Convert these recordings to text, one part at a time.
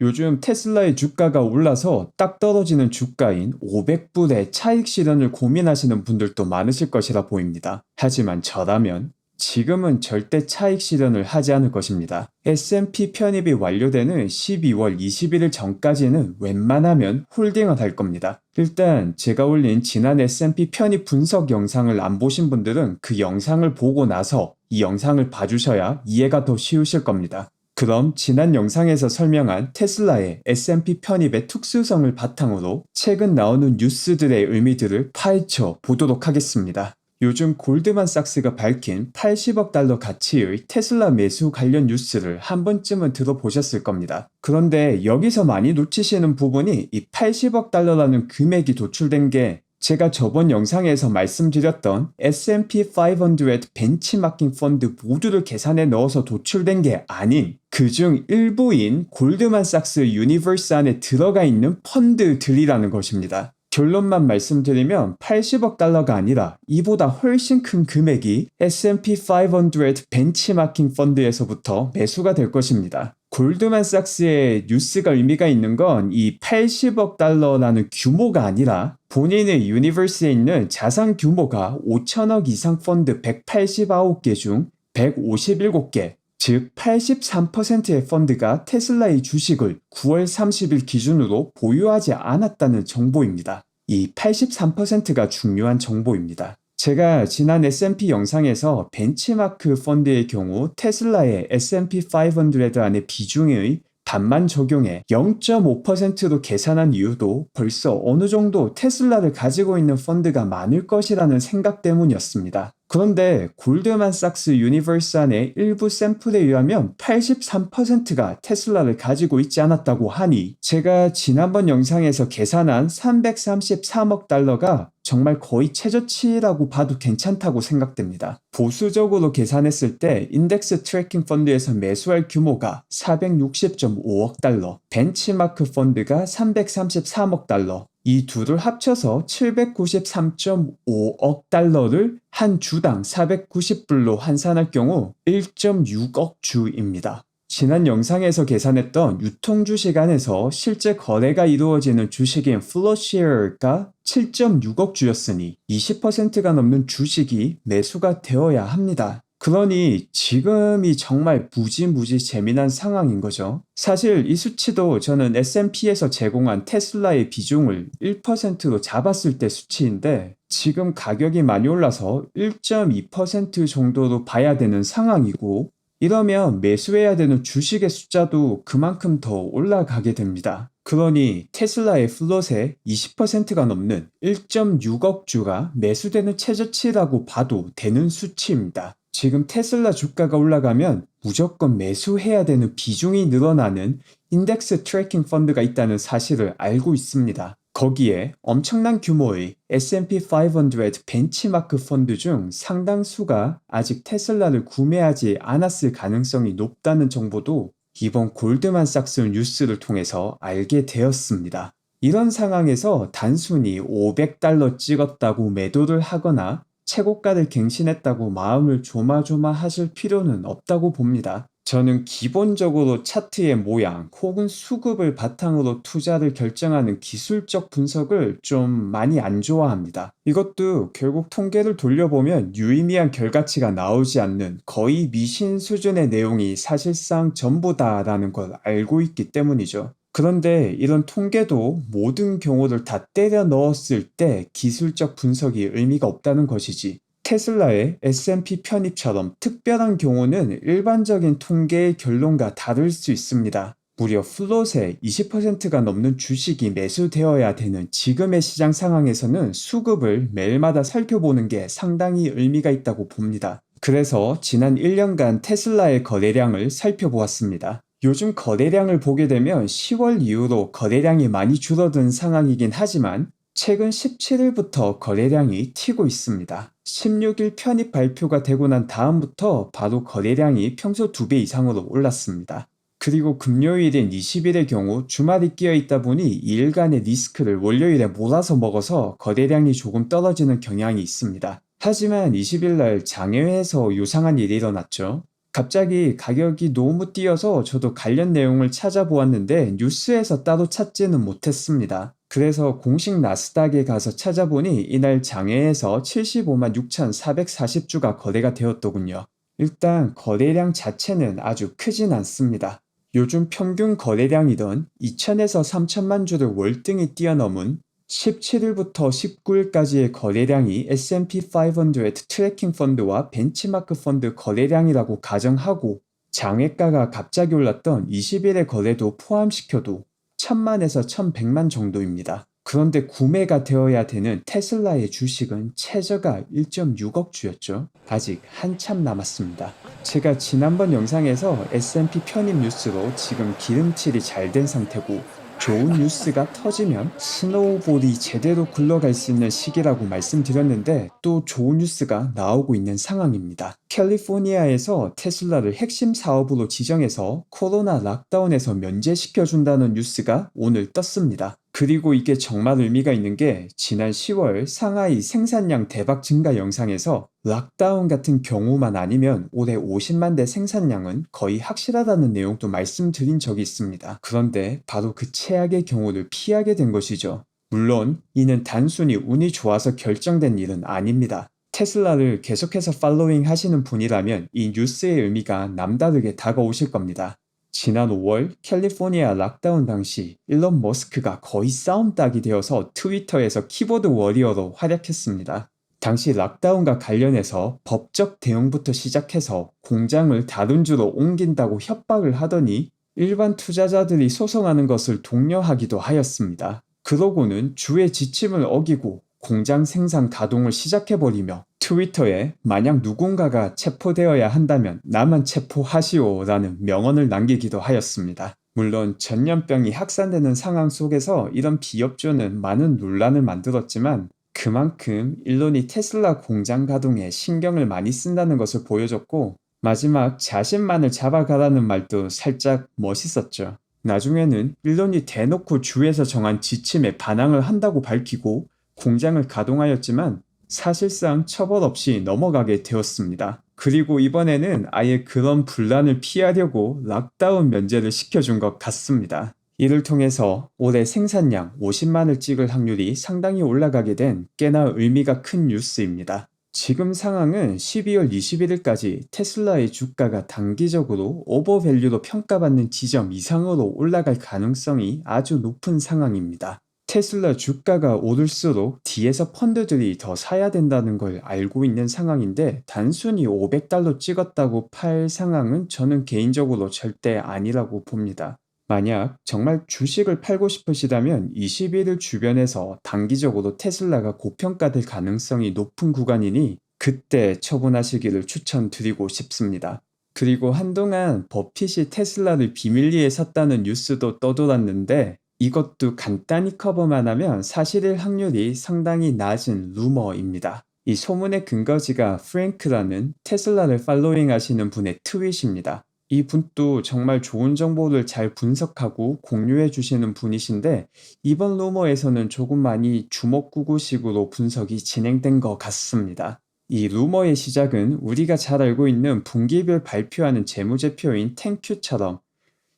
요즘 테슬라의 주가가 올라서 딱 떨어지는 주가인 500불의 차익 실현을 고민하시는 분들도 많으실 것이라 보입니다. 하지만 저라면 지금은 절대 차익 실현을 하지 않을 것입니다. S&P 편입이 완료되는 12월 21일 전까지는 웬만하면 홀딩을 할 겁니다. 일단 제가 올린 지난 S&P 편입 분석 영상을 안 보신 분들은 그 영상을 보고 나서 이 영상을 봐주셔야 이해가 더 쉬우실 겁니다. 그럼 지난 영상에서 설명한 테슬라의 S&P 편입의 특수성을 바탕으로 최근 나오는 뉴스들의 의미들을 파헤쳐 보도록 하겠습니다. 요즘 골드만삭스가 밝힌 80억 달러 가치의 테슬라 매수 관련 뉴스를 한 번쯤은 들어보셨을 겁니다. 그런데 여기서 많이 놓치시는 부분이 이 80억 달러라는 금액이 도출된 게 제가 저번 영상에서 말씀드렸던 S&P 500 벤치마킹 펀드 모두를 계산에 넣어서 도출된 게 아닌 그중 일부인 골드만삭스 유니버스 안에 들어가 있는 펀드들이라는 것입니다. 결론만 말씀드리면 80억 달러가 아니라 이보다 훨씬 큰 금액이 S&P 500 벤치마킹 펀드에서부터 매수가 될 것입니다. 골드만삭스의 뉴스가 의미가 있는 건 이 80억 달러라는 규모가 아니라 본인의 유니버스에 있는 자산 규모가 5천억 이상 펀드 189개 중 157개, 즉 83%의 펀드가 테슬라의 주식을 9월 30일 기준으로 보유하지 않았다는 정보입니다. 이 83%가 중요한 정보입니다. 제가 지난 S&P 영상에서 벤치마크 펀드의 경우 테슬라의 S&P 500 안의 비중의 반만 적용해 0.5%로 계산한 이유도 벌써 어느 정도 테슬라를 가지고 있는 펀드가 많을 것이라는 생각 때문이었습니다. 그런데 골드만삭스 유니버스 안의 일부 샘플에 의하면 83%가 테슬라를 가지고 있지 않았다고 하니 제가 지난번 영상에서 계산한 333억 달러가 정말 거의 최저치라고 봐도 괜찮다고 생각됩니다. 보수적으로 계산했을 때 인덱스 트래킹 펀드에서 매수할 규모가 460.5억 달러, 벤치마크 펀드가 333억 달러, 이 둘을 합쳐서 793.5억 달러를 한 주당 490불로 환산할 경우 1.6억 주입니다. 지난 영상에서 계산했던 유통주식 안에서 실제 거래가 이루어지는 주식인 플로시어가 7.6억 주였으니 20%가 넘는 주식이 매수가 되어야 합니다. 그러니 지금이 정말 무지 재미난 상황인 거죠. 사실 이 수치도 저는 S&P에서 제공한 테슬라의 비중을 1%로 잡았을 때 수치인데 지금 가격이 많이 올라서 1.2% 정도로 봐야 되는 상황이고 이러면 매수해야 되는 주식의 숫자도 그만큼 더 올라가게 됩니다. 그러니 테슬라의 플롯의 20%가 넘는 1.6억 주가 매수되는 최저치라고 봐도 되는 수치입니다. 지금 테슬라 주가가 올라가면 무조건 매수해야 되는 비중이 늘어나는 인덱스 트래킹 펀드가 있다는 사실을 알고 있습니다. 거기에 엄청난 규모의 S&P 500 벤치마크 펀드 중 상당수가 아직 테슬라를 구매하지 않았을 가능성이 높다는 정보도 이번 골드만삭스 뉴스를 통해서 알게 되었습니다. 이런 상황에서 단순히 500달러 찍었다고 매도를 하거나 최고가를 갱신했다고 마음을 조마조마하실 필요는 없다고 봅니다. 저는 기본적으로 차트의 모양 혹은 수급을 바탕으로 투자를 결정하는 기술적 분석을 좀 많이 안 좋아합니다. 이것도 결국 통계를 돌려보면 유의미한 결과치가 나오지 않는 거의 미신 수준의 내용이 사실상 전부다라는 걸 알고 있기 때문이죠. 그런데 이런 통계도 모든 경우를 다 때려 넣었을 때 기술적 분석이 의미가 없다는 것이지. 테슬라의 S&P 편입처럼 특별한 경우는 일반적인 통계의 결론과 다를 수 있습니다. 무려 플롯의 20%가 넘는 주식이 매수되어야 되는 지금의 시장 상황에서는 수급을 매일마다 살펴보는 게 상당히 의미가 있다고 봅니다. 그래서 지난 1년간 테슬라의 거래량을 살펴보았습니다. 요즘 거래량을 보게 되면 10월 이후로 거래량이 많이 줄어든 상황이긴 하지만 최근 17일부터 거래량이 튀고 있습니다. 16일 편입 발표가 되고 난 다음부터 바로 거래량이 평소 2배 이상으로 올랐습니다. 그리고 금요일인 20일의 경우 주말이 끼어 있다 보니 2일간의 리스크를 월요일에 몰아서 먹어서 거래량이 조금 떨어지는 경향이 있습니다. 하지만 20일날 장외에서 요상한 일이 일어났죠. 갑자기 가격이 너무 뛰어서 저도 관련 내용을 찾아보았는데 뉴스에서 따로 찾지는 못했습니다. 그래서 공식 나스닥에 가서 찾아보니 이날 장외에서 75만 6,440주가 거래가 되었더군요. 일단 거래량 자체는 아주 크진 않습니다. 요즘 평균 거래량이던 2,000에서 3천만 주를 월등히 뛰어넘은 17일부터 19일까지의 거래량이 S&P 500 트래킹 펀드와 벤치마크 펀드 거래량이라고 가정하고 장외가가 갑자기 올랐던 20일의 거래도 포함시켜도 1,000만에서 1,100만 정도입니다. 그런데 구매가 되어야 되는 테슬라의 주식은 최저가 1.6억 주였죠. 아직 한참 남았습니다. 제가 지난번 영상에서 S&P 편입 뉴스로 지금 기름칠이 잘 된 상태고 좋은 뉴스가 터지면 스노우볼이 제대로 굴러갈 수 있는 시기라고 말씀드렸는데 또 좋은 뉴스가 나오고 있는 상황입니다. 캘리포니아에서 테슬라를 핵심 사업으로 지정해서 코로나 락다운에서 면제시켜준다는 뉴스가 오늘 떴습니다. 그리고 이게 정말 의미가 있는 게 지난 10월 상하이 생산량 대박 증가 영상에서 락다운 같은 경우만 아니면 올해 50만 대 생산량은 거의 확실하다는 내용도 말씀드린 적이 있습니다. 그런데 바로 그 최악의 경우를 피하게 된 것이죠. 물론 이는 단순히 운이 좋아서 결정된 일은 아닙니다. 테슬라를 계속해서 팔로잉 하시는 분이라면 이 뉴스의 의미가 남다르게 다가오실 겁니다. 지난 5월 캘리포니아 락다운 당시 일론 머스크가 거의 싸움닭이 되어서 트위터에서 키보드 워리어로 활약했습니다. 당시 락다운과 관련해서 법적 대응부터 시작해서 공장을 다른 주로 옮긴다고 협박을 하더니 일반 투자자들이 소송하는 것을 독려하기도 하였습니다. 그러고는 주의 지침을 어기고 공장 생산 가동을 시작해버리며 트위터에 만약 누군가가 체포되어야 한다면 나만 체포하시오라는 명언을 남기기도 하였습니다. 물론 전염병이 확산되는 상황 속에서 이런 비협조는 많은 논란을 만들었지만 그만큼 일론이 테슬라 공장 가동에 신경을 많이 쓴다는 것을 보여줬고 마지막 자신만을 잡아가라는 말도 살짝 멋있었죠. 나중에는 일론이 대놓고 주에서 정한 지침에 반항을 한다고 밝히고 공장을 가동하였지만 사실상 처벌 없이 넘어가게 되었습니다. 그리고 이번에는 아예 그런 분란을 피하려고 락다운 면제를 시켜준 것 같습니다. 이를 통해서 올해 생산량 50만을 찍을 확률이 상당히 올라가게 된 꽤나 의미가 큰 뉴스입니다. 지금 상황은 12월 21일까지 테슬라의 주가가 단기적으로 오버밸류로 평가받는 지점 이상으로 올라갈 가능성이 아주 높은 상황입니다. 테슬라 주가가 오를수록 뒤에서 펀드들이 더 사야 된다는 걸 알고 있는 상황인데 단순히 $500 찍었다고 팔 상황은 저는 개인적으로 절대 아니라고 봅니다. 만약 정말 주식을 팔고 싶으시다면 21일 주변에서 단기적으로 테슬라가 고평가될 가능성이 높은 구간이니 그때 처분하시기를 추천드리고 싶습니다. 그리고 한동안 버핏이 테슬라를 비밀리에 샀다는 뉴스도 떠돌았는데 이것도 간단히 커버만 하면 사실일 확률이 상당히 낮은 루머입니다. 이 소문의 근거지가 프랭크라는 테슬라를 팔로잉 하시는 분의 트윗입니다. 이 분도 정말 좋은 정보를 잘 분석하고 공유해 주시는 분이신데 이번 루머에서는 조금 많이 주먹구구식으로 분석이 진행된 것 같습니다. 이 루머의 시작은 우리가 잘 알고 있는 분기별 발표하는 재무제표인 땡큐처럼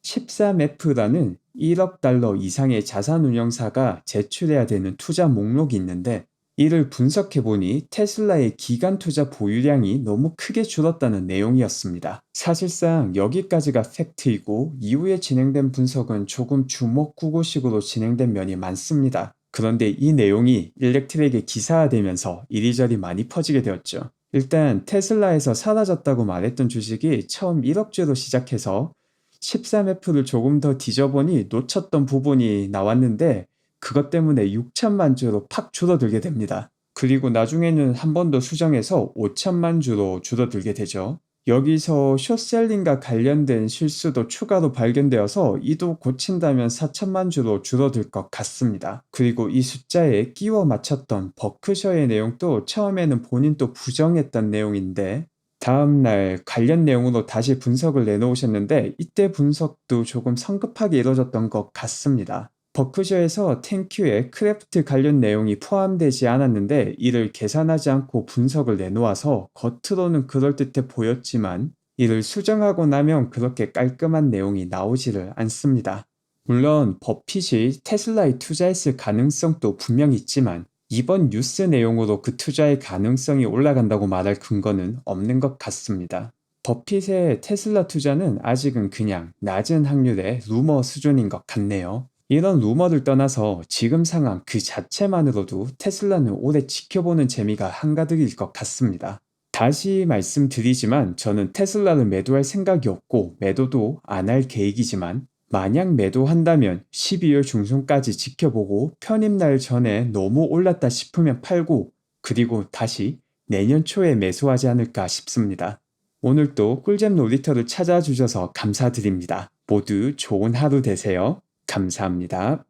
13F라는 1억 달러 이상의 자산운용사가 제출해야 되는 투자 목록이 있는데 이를 분석해보니 테슬라의 기간 투자 보유량이 너무 크게 줄었다는 내용이었습니다. 사실상 여기까지가 팩트이고 이후에 진행된 분석은 조금 주먹구구식으로 진행된 면이 많습니다. 그런데 이 내용이 일렉트릭에 기사화되면서 이리저리 많이 퍼지게 되었죠. 일단 테슬라에서 사라졌다고 말했던 주식이 처음 1억 주로 시작해서 13F를 조금 더 뒤져보니 놓쳤던 부분이 나왔는데 그것 때문에 6천만 주로 팍 줄어들게 됩니다. 그리고 나중에는 한 번 더 수정해서 5천만 주로 줄어들게 되죠. 여기서 숏셀링과 관련된 실수도 추가로 발견되어서 이도 고친다면 4천만 주로 줄어들 것 같습니다. 그리고 이 숫자에 끼워 맞췄던 버크셔의 내용도 처음에는 본인도 부정했던 내용인데 다음날 관련 내용으로 다시 분석을 내놓으셨는데 이때 분석도 조금 성급하게 이루어졌던 것 같습니다. 버크셔에서 땡큐에 크래프트 관련 내용이 포함되지 않았는데 이를 계산하지 않고 분석을 내놓아서 겉으로는 그럴듯해 보였지만 이를 수정하고 나면 그렇게 깔끔한 내용이 나오지를 않습니다. 물론 버핏이 테슬라에 투자했을 가능성도 분명 있지만 이번 뉴스 내용으로 그 투자의 가능성이 올라간다고 말할 근거는 없는 것 같습니다. 버핏의 테슬라 투자는 아직은 그냥 낮은 확률의 루머 수준인 것 같네요. 이런 루머를 떠나서 지금 상황 그 자체만으로도 테슬라는 오래 지켜보는 재미가 한가득일 것 같습니다. 다시 말씀드리지만 저는 테슬라를 매도할 생각이 없고 매도도 안 할 계획이지만 만약 매도한다면 12월 중순까지 지켜보고 편입날 전에 너무 올랐다 싶으면 팔고 그리고 다시 내년 초에 매수하지 않을까 싶습니다. 오늘도 꿀잼 놀이터를 찾아주셔서 감사드립니다. 모두 좋은 하루 되세요. 감사합니다.